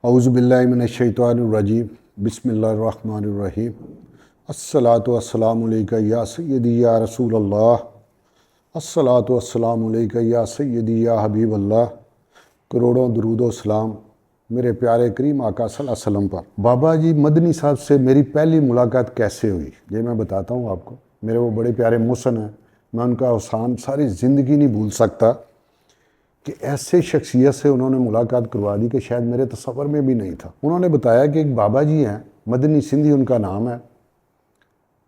اعوذ باللہ من الشیطان الرجیم بسم اللہ الرحمن الرحیم الصلاۃ والسلام علیکہ یا سیدی یا رسول اللہ الصلاۃ والسلام علیکہ یا سیدی یا حبیب اللہ۔ کروڑوں درود و سلام میرے پیارے کریم آقا صلی اللہ علیہ وسلم پر۔ بابا جی مدنی صاحب سے میری پہلی ملاقات کیسے ہوئی یہ میں بتاتا ہوں آپ کو۔ میرے وہ بڑے پیارے محسن ہیں، میں ان کا احسان ساری زندگی نہیں بھول سکتا کہ ایسے شخصیت سے انہوں نے ملاقات کروا دی کہ شاید میرے تصور میں بھی نہیں تھا۔ انہوں نے بتایا کہ ایک بابا جی ہیں، مدنی سندھی ان کا نام ہے،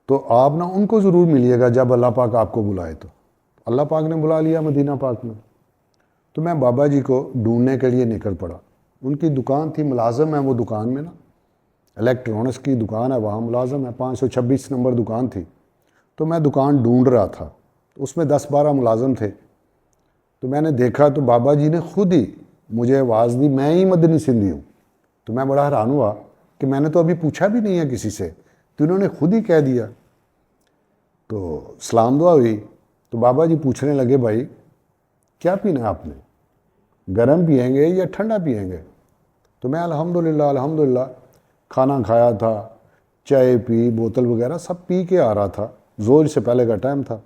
تو آپ نا ان کو ضرور ملیے گا جب اللہ پاک آپ کو بلائے۔ تو اللہ پاک نے بلا لیا مدینہ پاک میں، تو میں بابا جی کو ڈھونڈنے کے لیے نکل پڑا۔ ان کی دکان تھی، ملازم ہے وہ دکان میں نا، الیکٹرانکس کی دکان ہے، وہاں ملازم ہے، 526 نمبر دکان تھی۔ تو میں دکان ڈھونڈ رہا تھا، اس میں 10-12 ملازم تھے۔ تو میں نے دیکھا تو بابا جی نے خود ہی مجھے آواز دی، میں ہی مدنی سندھی ہوں۔ تو میں بڑا حیران ہوا کہ میں نے تو ابھی پوچھا بھی نہیں ہے کسی سے، تو انہوں نے خود ہی کہہ دیا۔ تو سلام دعا ہوئی تو بابا جی پوچھنے لگے، بھائی کیا پینا ہے آپ نے، گرم پئیں گے یا ٹھنڈا پئیں گے؟ تو میں الحمدللہ کھانا کھایا تھا، چائے پی، بوتل وغیرہ سب پی کے آ رہا تھا، زور سے پہلے کا ٹائم تھا۔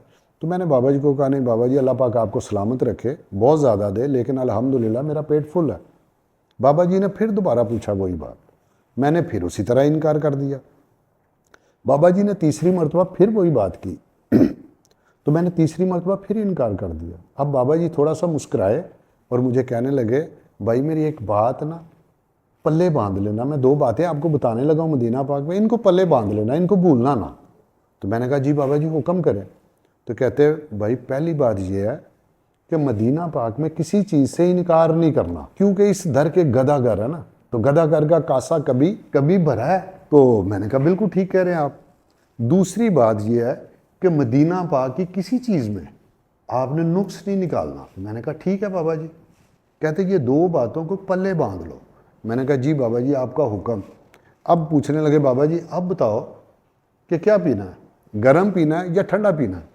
تو میں نے بابا جی کو کہا، نہیں بابا جی اللہ پاک آپ کو سلامت رکھے، بہت زیادہ دے، لیکن الحمدللہ میرا پیٹ فل ہے۔ بابا جی نے پھر دوبارہ پوچھا وہی بات، میں نے پھر اسی طرح انکار کر دیا۔ بابا جی نے تیسری مرتبہ پھر وہی بات کی تو میں نے تیسری مرتبہ پھر انکار کر دیا۔ اب بابا جی تھوڑا سا مسکرائے اور مجھے کہنے لگے، بھائی میری ایک بات نا پلے باندھ لینا، میں 2 باتیں آپ کو بتانے لگا ہوں مدینہ پاک میں، ان کو پلے باندھ لینا، ان کو بھولنا نہ۔ تو میں نے کہا جی بابا جی حکم کریں۔ تو کہتے بھائی پہلی بات یہ ہے کہ مدینہ پاک میں کسی چیز سے انکار نہیں کرنا، کیونکہ اس در کے گدا گر ہے نا، تو گدا گر کا کاسا کبھی کبھی بھرا ہے۔ تو میں نے کہا بالکل ٹھیک کہہ رہے ہیں آپ۔ دوسری بات یہ ہے کہ مدینہ پاک کی کسی چیز میں آپ نے نقص نہیں نکالنا۔ میں نے کہا ٹھیک ہے بابا جی۔ کہتے یہ 2 باتوں کو پلے باندھ لو۔ میں نے کہا جی بابا جی آپ کا حکم۔ اب پوچھنے لگے بابا جی اب بتاؤ کہ کیا پینا ہے، گرم پینا ہے یا ٹھنڈا پینا ہے؟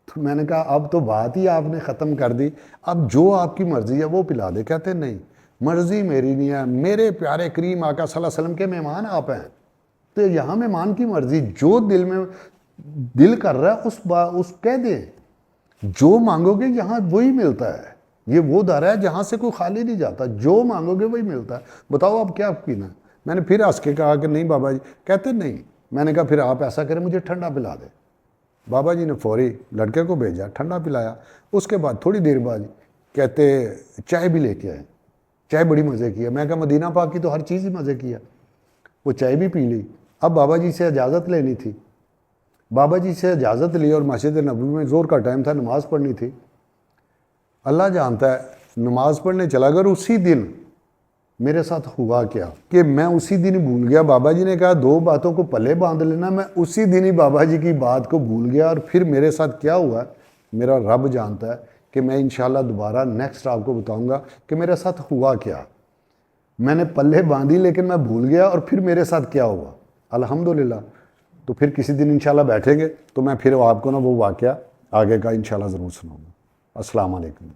تو میں نے کہا اب تو بات ہی آپ نے ختم کر دی، اب جو آپ کی مرضی ہے وہ پلا دے۔ کہتے نہیں مرضی میری نہیں ہے، میرے پیارے کریم آقا صلی اللہ علیہ وسلم کے مہمان آپ ہیں، تو یہاں مہمان کی مرضی، جو دل میں دل کر رہا ہے اس کہہ دیں، جو مانگو گے یہاں وہی ملتا ہے۔ یہ وہ در ہے جہاں سے کوئی خالی نہیں جاتا، جو مانگو گے وہی ملتا ہے۔ بتاؤ اب کیا پینا ہے؟ میں نے پھر ہنس کے کہا کہ نہیں بابا جی۔ کہتے نہیں۔ میں نے کہا پھر آپ ایسا کریں مجھے ٹھنڈا پلا دیں۔ بابا جی نے فوری لڑکے کو بھیجا، ٹھنڈا پلایا۔ اس کے بعد تھوڑی دیر بعد کہتے چائے بھی لے کے آئے، چائے بڑی مزے کی ہے۔ میں کہا مدینہ پاک کی تو ہر چیز ہی مزے کی ہے۔ وہ چائے بھی پی لی۔ اب بابا جی سے اجازت لینی تھی۔ بابا جی سے اجازت لی اور مسجد نبوی میں زور کا ٹائم تھا، نماز پڑھنی تھی۔ اللہ جانتا ہے نماز پڑھنے چلا گیا، اسی دن میرے ساتھ ہوا کیا کہ میں اسی دن ہی بھول گیا۔ بابا جی نے کہا 2 باتوں کو پلے باندھ لینا، میں اسی دن ہی بابا جی کی بات کو بھول گیا، اور پھر میرے ساتھ کیا ہوا میرا رب جانتا ہے کہ میں انشاءاللہ دوبارہ نیکسٹ آپ کو بتاؤں گا کہ میرے ساتھ ہوا کیا۔ میں نے پلے باندھی لیکن میں بھول گیا، اور پھر میرے ساتھ کیا ہوا الحمدللہ۔ تو پھر کسی دن انشاءاللہ بیٹھیں گے تو میں پھر آپ کو نا وہ واقعہ آگے کا انشاءاللہ ضرور سناؤں گا۔ السلام علیکم۔